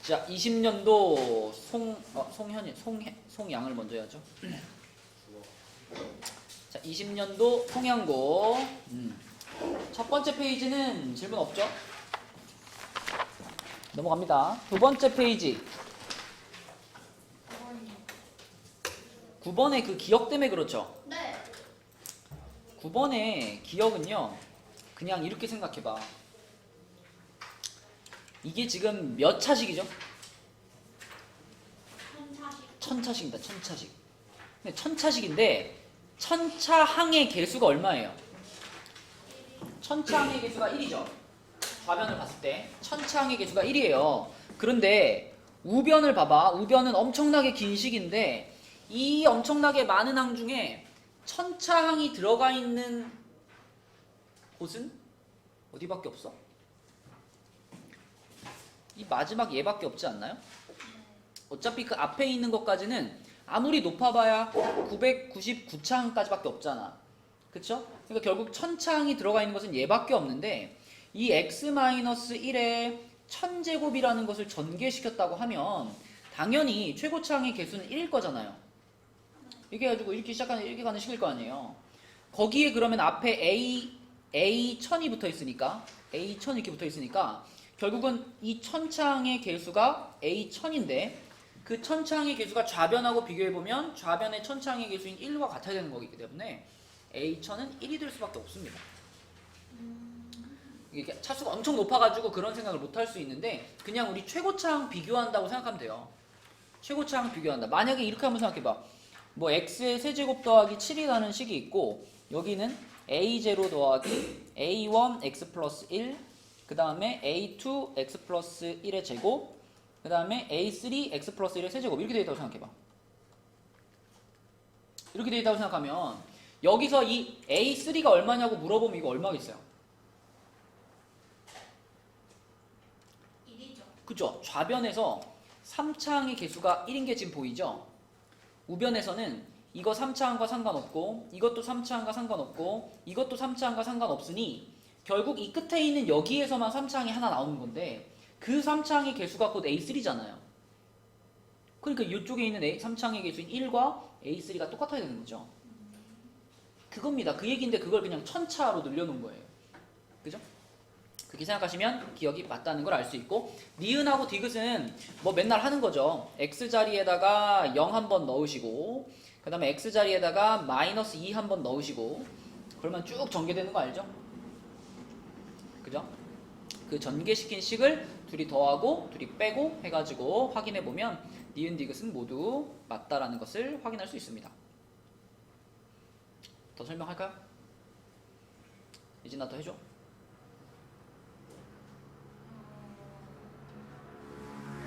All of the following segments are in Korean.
자, 20년도 송양을 먼저 해야죠. 자, 20년도 송양고. 첫 번째 페이지는 질문 없죠? 넘어갑니다. 두 번째 페이지. 9번의 그 기억 때문에 그렇죠? 네. 9번의 기억은요, 그냥 이렇게 생각해봐. 이게 지금 몇 차식이죠? 천차식입니다. 천차식. 근데 천차식인데 천차항의 개수가 얼마예요? 천차항의 개수가 1이죠. 좌변을 봤을 때 천차항의 개수가 1이에요. 그런데 우변을 봐봐. 우변은 엄청나게 긴 식인데 이 엄청나게 많은 항 중에 천차항이 들어가 있는 곳은 어디밖에 없어? 이 마지막 얘밖에 없지 않나요? 어차피 그 앞에 있는 것까지는 아무리 높아봐야 999차항까지밖에 없잖아. 그쵸? 그러니까 결국 1000차항이 들어가 있는 것은 얘밖에 없는데 이 x-1에 1000제곱이라는 것을 전개시켰다고 하면 당연히 최고차항의 개수는 1일 거잖아요. 이렇게 해가지고 이렇게 가는 식일 거 아니에요. 거기에 그러면 앞에 A1000이 붙어 있으니까 A1000 이렇게 붙어 있으니까 결국은 이 1000차항의 개수가 A1000인데 그 1000차항의 개수가 좌변하고 비교해보면 좌변의 1000차항의 개수인 1과 같아야 되는 거기 때문에 A1000은 1이 될 수밖에 없습니다. 이게 차수가 엄청 높아가지고 그런 생각을 못 할 수 있는데 그냥 우리 최고차항 비교한다고 생각하면 돼요. 최고차항 비교한다. 만약에 이렇게 한번 생각해봐. 뭐 x의 세제곱 더하기 7이라는 식이 있고 여기는 a0 더하기 a1 x 플러스 1 그 다음에 a2 x 플러스 1의 제곱 그 다음에 a3 x 플러스 1의 세제곱 이렇게 되어 있다고 생각해봐. 이렇게 되어 있다고 생각하면 여기서 이 a3가 얼마냐고 물어보면 이거 얼마겠어요? 1이죠. 그죠? 좌변에서 3차항의 개수가 1인 게 지금 보이죠? 우변에서는 이거 3차항과 상관없고 이것도 3차항과 상관없고 이것도 3차항과 상관없으니 결국 이 끝에 있는 여기에서만 3차항이 하나 나오는 건데 그 3차항의 개수가 곧 A3잖아요. 그러니까 이쪽에 있는 3차항의 개수인 1과 A3가 똑같아야 되는 거죠. 그겁니다. 그 얘기인데 그걸 그냥 1000차로 늘려놓은 거예요. 그죠? 그렇게 생각하시면 기억이 맞다는 걸 알 수 있고 니은하고 디귿은 뭐 맨날 하는 거죠. x 자리에다가 0 한번 넣으시고 그 다음에 x 자리에다가 마이너스 2 한번 넣으시고 그러면 쭉 전개되는 거 알죠? 그죠? 그 전개시킨 식을 둘이 더하고 둘이 빼고 해가지고 확인해보면 니은 디귿은 모두 맞다라는 것을 확인할 수 있습니다. 더 설명할까요? 이진아 더 해줘.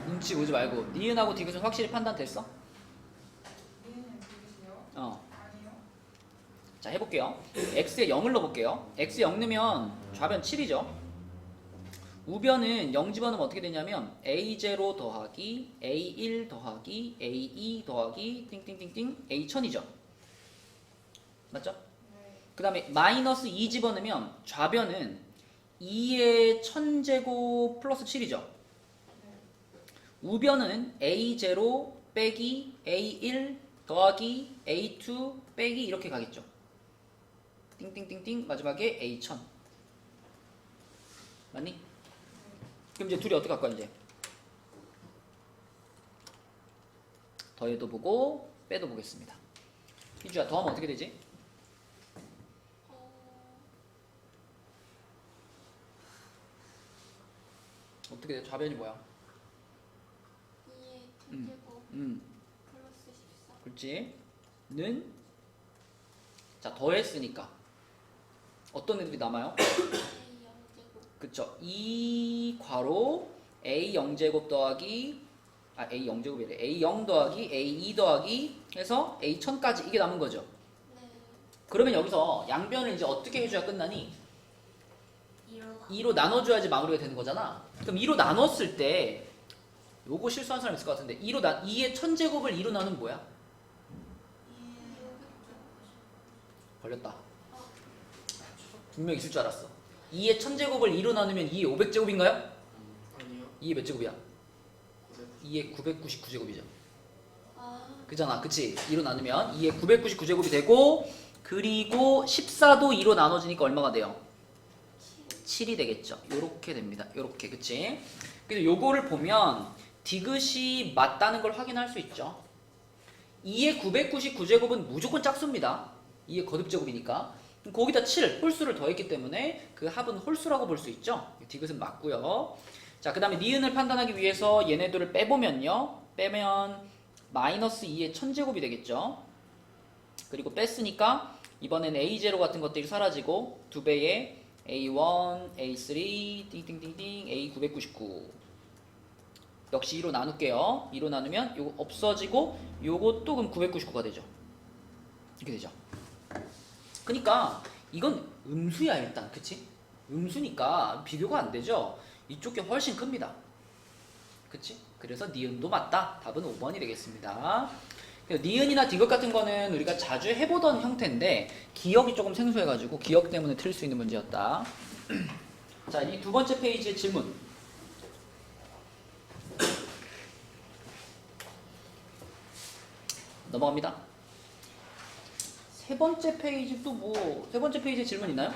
눈치 보지 말고 니은하고 디귿은 확실히 판단됐어? 니은은 디귿이요? 아니요. 자 해볼게요. x에 0을 넣어볼게요. x에 0 넣으면 좌변 7이죠. 우변은 0 집어넣으면 어떻게 되냐면 a0 더하기 a1 더하기 a2 더하기 띵띵띵띵 a1000이죠. 맞죠? 네. 그 다음에 마이너스 2 집어넣으면 좌변은 2의 1000제곱 플러스 7이죠. 우변은 A0 빼기 A1 더하기 A2 빼기 이렇게 가겠죠. 띵띵띵띵 마지막에 A1000 맞니? 그럼 이제 둘이 어떻게 할 거야 이제? 더해도 보고 빼도 보겠습니다. 희주야 더하면 어떻게 되지? 어떻게 돼? 좌변이 뭐야? 2의 제곱 플러스 14. 그렇지? 는? 자 더했으니까 어떤 애들이 남아요? A 0제곱. 그쵸? 2 괄호 A 0제곱 더하기 A 0제곱이래. A 0 더하기 A 2 더하기 해서 A 1000까지 이게 남은 거죠. 네. 그러면 여기서 양변을 이제 어떻게 해줘야 끝나니? 2로 2로 나눠줘야지 마무리가 되는 거잖아. 그럼 2로 나눴을 때 요거 실수한 사람 있을 것 같은데 2의 1000제곱을 2로 나누면 뭐야? 걸렸다. 분명 있을 줄 알았어. 2의 1000제곱을 2로 나누면 2의 500제곱인가요? 아니요. 2의 몇 제곱이야? 2의 999제곱이죠. 아, 그잖아, 그치? 2로 나누면 2의 999제곱이 되고, 그리고 14도 2로 나눠지니까 얼마가 돼요? 7이 되겠죠. 요렇게 됩니다. 요렇게, 그치? 그래서 요거를 보면 디귿이 맞다는 걸 확인할 수 있죠. 2의 999제곱은 무조건 짝수입니다. 2의 거듭제곱이니까. 거기다 7, 홀수를 더했기 때문에 그 합은 홀수라고 볼 수 있죠. 디귿은 맞고요. 자, 그 다음에 니은을 판단하기 위해서 얘네들을 빼보면요. 빼면 마이너스 2의 1000제곱이 되겠죠. 그리고 뺐으니까 이번엔 A0 같은 것들이 사라지고 2배의 A1, A3, 띵띵띵띵, A999 역시 2로 나눌게요. 2로 나누면 요거 없어지고 요것도 그럼 999가 되죠. 이렇게 되죠. 그러니까 이건 음수야 일단, 그치? 음수니까 비교가 안 되죠. 이쪽 게 훨씬 큽니다. 그치? 그래서 니은도 맞다. 답은 5번이 되겠습니다. 니은이나 디귿 같은 거는 우리가 자주 해보던 형태인데 기억이 조금 생소해가지고 기억 때문에 틀릴 수 있는 문제였다. 자, 이 두 번째 페이지의 질문. 넘어갑니다. 세 번째 페이지 또 뭐, 세 번째 페이지에 질문 있나요?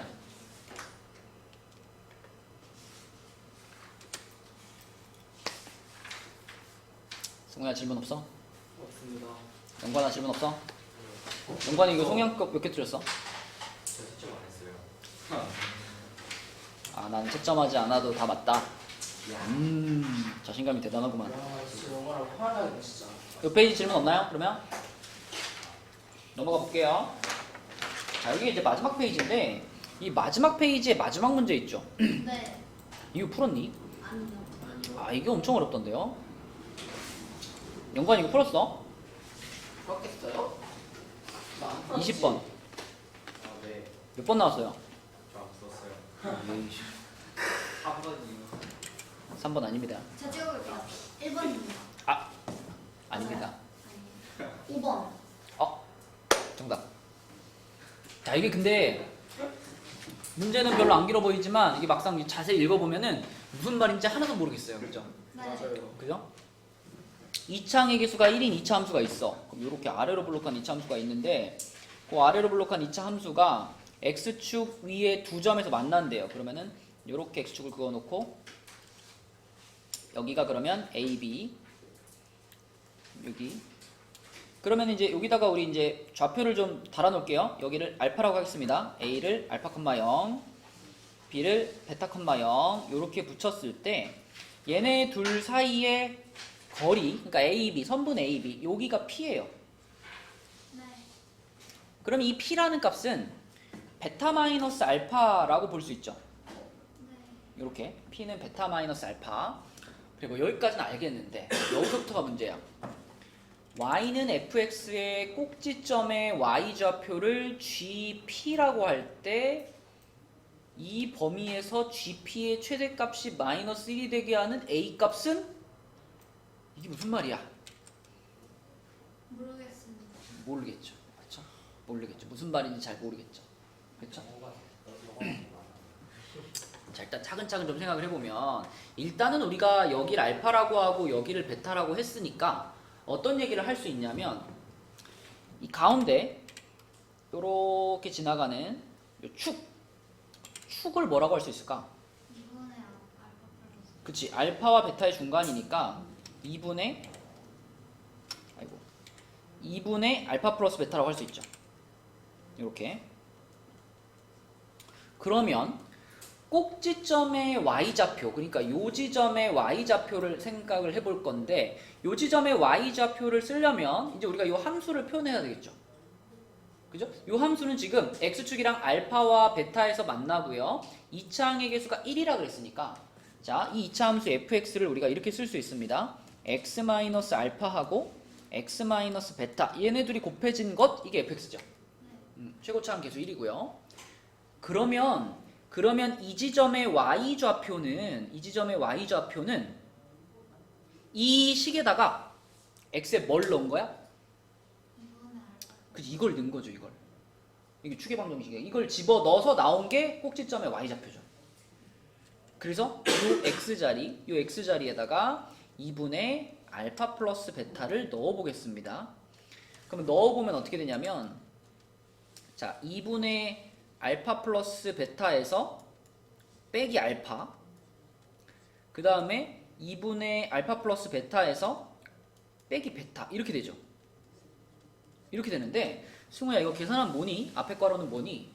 성우야 질문 없어? 없습니다. 영관아 질문 없어? 영관이 이거 송양급 몇 개 틀렸어? 저 채점 안 했어요. 아, 난 채점하지 않아도 다 맞다. 자신감이 대단하구만. 와, 진짜 영화랑 화나네 진짜. 이 페이지 질문 없나요? 그러면 넘어가 볼게요. 자, 여기 이제 마지막 페이지인데 이 마지막 페이지에 마지막 문제 있죠? 네. 이거 풀었니? 아니요. 아, 이게 엄청 어렵던데요? 영관 이거 풀었어? 그렇겠어요? 20번. 아, 네. 몇 번 나왔어요? 저안 풀었어요. 3번이요. 3번 아닙니다. 저 찍어볼게요. 1번입니다. 아, 아닙니다. 아니요. 5번. 정답. 자, 이게 근데 문제는 별로 안 길어 보이지만 이게 막상 자세히 읽어보면은 무슨 말인지 하나도 모르겠어요. 그죠? 네. 맞아요. 그죠? 2차항의 개수가 1인 2차 함수가 있어. 그럼 이렇게 아래로 블록한 2차 함수가 있는데 그 아래로 블록한 2차 함수가 x축 위에 두 점에서 만난대요. 그러면은 이렇게 x축을 그어놓고 여기가 그러면 AB 여기 그러면 이제 여기다가 우리 이제 좌표를 좀 달아놓을게요. 여기를 알파라고 하겠습니다. A를 알파 콤마 0, B를 베타 콤마 0 이렇게 붙였을 때 얘네 둘 사이의 거리, 그러니까 AB, 선분 AB 여기가 P예요. 네. 그럼 이 P라는 값은 베타 마이너스 알파라고 볼 수 있죠. 네. 이렇게 P는 베타 마이너스 알파. 그리고 여기까지는 알겠는데 여기서부터가 문제야. y는 fx의 꼭지점의 y좌표를 gp라고 할 때 이 범위에서 gp의 최대값이 마이너스 1이 되게 하는 a값은 이게 무슨 말이야? 모르겠습니다. 모르겠죠. 그렇죠? 모르겠죠. 무슨 말인지 잘 모르겠죠. 그렇죠? 자, 일단 차근차근 좀 생각을 해보면 일단은 우리가 여기를 알파라고 하고 여기를 베타라고 했으니까 어떤 얘기를 할 수 있냐면 이 가운데 요렇게 지나가는 요 축을 뭐라고 할 수 있을까? 2분의 알파 플러스. 그치, 알파와 베타의 중간이니까 2분의 알파 플러스 베타라고 할 수 있죠. 이렇게. 그러면 꼭지점의 y좌표, 그러니까 요 지점의 y좌표를 생각을 해볼 건데 요 지점의 y좌표를 쓰려면 이제 우리가 요 함수를 표현해야 되겠죠. 그죠? 요 함수는 지금 x축이랑 알파와 베타에서 만나고요. 2차항의 개수가 1이라 그랬으니까 자, 이 2차 함수 fx를 우리가 이렇게 쓸 수 있습니다. x-알파하고 x-베타 얘네들이 곱해진 것 이게 fx죠. 최고차항 개수 1이고요. 그러면 이 지점의 y좌표는 이 식에다가 x에 뭘 넣은 거야? 2분의 알파. 그치, 이걸 넣은 거죠, 이걸. 이게 추계방정식이야. 이걸 집어 넣어서 나온 게 꼭지점의 y좌표죠. 그래서 요 x자리에다가 2분의 알파 플러스 베타를 넣어보겠습니다. 그럼 넣어보면 어떻게 되냐면 자 2분의 알파 플러스 베타에서 빼기 알파 그 다음에 2분의 알파 플러스 베타에서 빼기 베타 이렇게 되죠. 이렇게 되는데 승우야 이거 계산하면 뭐니? 앞에 괄호는 뭐니?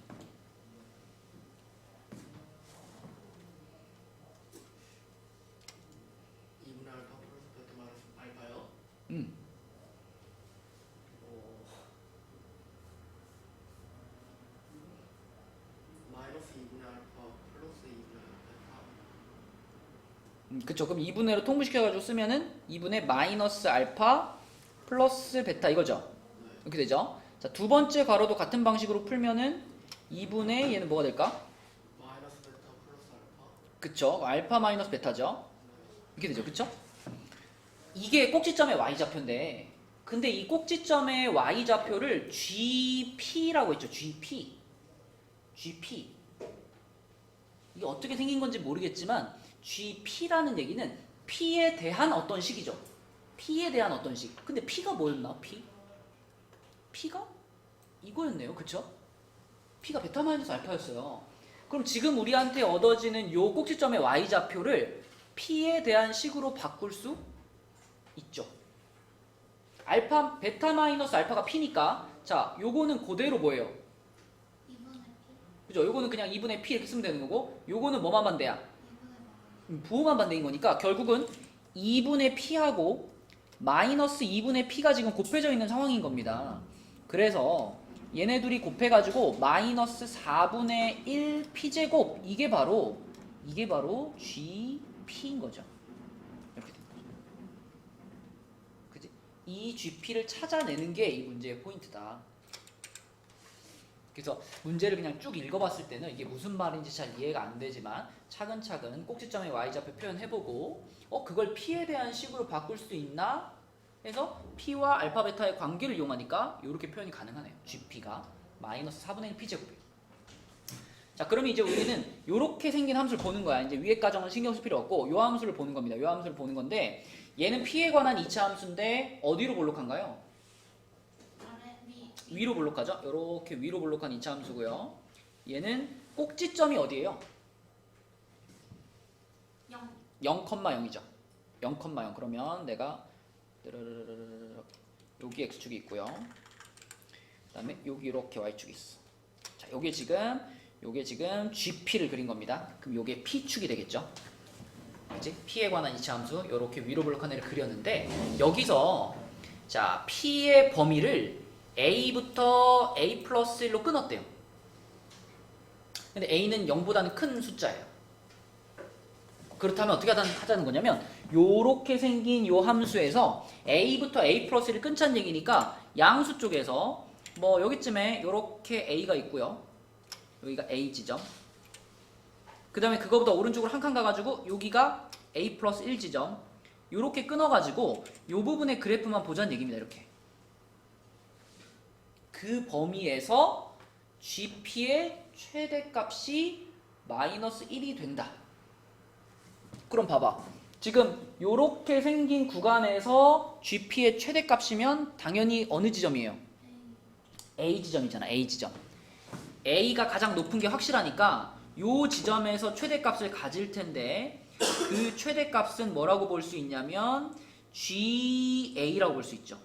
2분의 알파 플러스 베타 마이너스 알파요? 음. 마이너스 2분의 알파 플러스 2분의 베타. 그쵸. 그럼 2분의로 통분시켜가지고 쓰면은 2분의 마이너스 알파 플러스 베타 이거죠. 이렇게 되죠. 자, 두 번째 괄호도 같은 방식으로 풀면은 2분의 얘는 뭐가 될까? 마이너스 베타 플러스 알파. 그쵸. 알파 마이너스 베타죠. 이렇게 되죠. 그쵸? 이게 꼭지점의 y좌표인데 근데 이 꼭지점의 y좌표를 GP라고 했죠. GP. GP. 이게 어떻게 생긴 건지 모르겠지만 GP라는 얘기는 P에 대한 어떤 식이죠. P에 대한 어떤 식. 근데 P가 뭐였나? P가? 이거였네요. 그쵸? P가 베타 마이너스 알파였어요. 그럼 지금 우리한테 얻어지는 요 꼭지점의 y좌표를 P에 대한 식으로 바꿀 수 있죠. 알파, 베타 마이너스 알파가 P니까 자, 요거는 그대로 뭐예요? 2분의 P. 그죠? 요거는 그냥 2분의 P 이렇게 쓰면 되는 거고 요거는 뭐만 반대야? 2분의 마이너스. 부호만 반대인 거니까 결국은 2분의 P하고 마이너스 2분의 P가 지금 곱해져 있는 상황인 겁니다. 그래서 얘네 둘이 곱해가지고 마이너스 4분의 1 P제곱 이게 바로 GP인 거죠. 이렇게 된 거죠. 그지? 이 GP를 찾아내는 게 이 문제의 포인트다. 그래서 문제를 그냥 쭉 읽어봤을 때는 이게 무슨 말인지 잘 이해가 안 되지만 차근차근 꼭지점의 y좌표 표현해보고 그걸 P에 대한 식으로 바꿀 수 있나? 해서 P와 알파 베타의 관계를 이용하니까 이렇게 표현이 가능하네요. GP가 마이너스 4분의 1 P제곱이에요. 자, 그러면 이제 우리는 이렇게 생긴 함수를 보는 거야. 이제 위에 과정은 신경 쓸 필요 없고 요 함수를 보는 겁니다. 요 함수를 보는 건데 얘는 P에 관한 2차 함수인데 어디로 볼록한가요? 아래 위. 위로 볼록하죠? 이렇게 위로 볼록한 2차 함수고요. 얘는 꼭지점이 어디예요? 0. 0,0이죠. 0,0. 그러면 내가 여기 x축이 있고요. 그다음에 여기 이렇게 y축이 있어. 자, 요게 지금 GP를 그린 겁니다. 그럼 요게 P축이 되겠죠? 그치? P에 관한 2차 함수 이렇게 위로 볼록한 애를 그렸는데 여기서 자, P의 범위를 A부터 A 플러스 1로 끊었대요. 근데 A는 0보다는 큰 숫자예요. 그렇다면 어떻게 하자는 거냐면 요렇게 생긴 요 함수에서 A부터 A 플러스 1을 끊자는 얘기니까 양수 쪽에서 뭐 여기쯤에 요렇게 A가 있고요. 여기가 A 지점. 그 다음에 그거보다 오른쪽으로 한 칸 가가지고 여기가 A 플러스 1 지점. 요렇게 끊어가지고 요 부분의 그래프만 보자는 얘기입니다. 이렇게. 그 범위에서 GP의 최대값이 마이너스 1이 된다. 그럼 봐봐. 지금 요렇게 생긴 구간에서 GP의 최대값이면 당연히 어느 지점이에요? A 지점이잖아. A 지점. A가 가장 높은 게 확실하니까 요 지점에서 최대값을 가질 텐데 그 최대값은 뭐라고 볼 수 있냐면 GA라고 볼 수 있죠.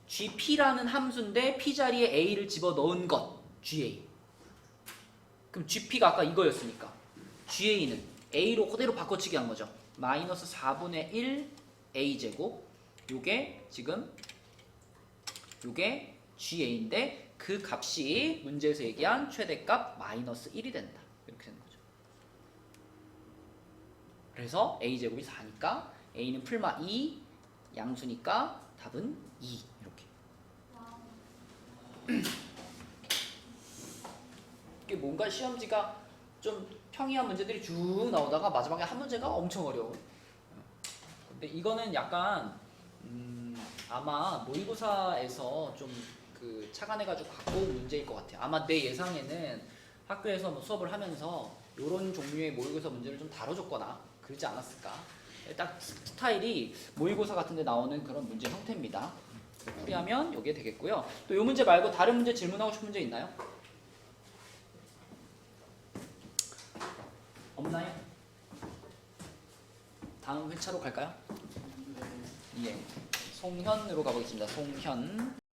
GP라는 함수인데 P 자리에 A를 집어넣은 것 GA. 그럼 GP가 아까 이거였으니까 GA는 A로 그대로 바꿔치기 한 거죠. 마이너스 4분의 1 A제곱. 요게 지금 요게 GA인데 그 값이 문제에서 얘기한 최대값 마이너스 1이 된다. 이렇게 되는 거죠. 그래서 A제곱이 4니까 A는 풀마 2, 양수니까 답은 2. 이렇게. 이게 뭔가 시험지가 좀 평이한 문제들이 쭉 나오다가 마지막에 한 문제가 엄청 어려워. 근데 이거는 약간 아마 모의고사에서 좀 그 착안해가지고 갖고 온 문제일 것 같아요. 아마 내 예상에는 학교에서 뭐 수업을 하면서 이런 종류의 모의고사 문제를 좀 다뤄줬거나 그러지 않았을까. 딱 스타일이 모의고사 같은 데 나오는 그런 문제 형태입니다. 풀이하면 이게 되겠고요. 또 이 문제 말고 다른 문제 질문하고 싶은 문제 있나요? 없나요? 다음 회차로 갈까요? 예. 송현으로 가보겠습니다. 송현.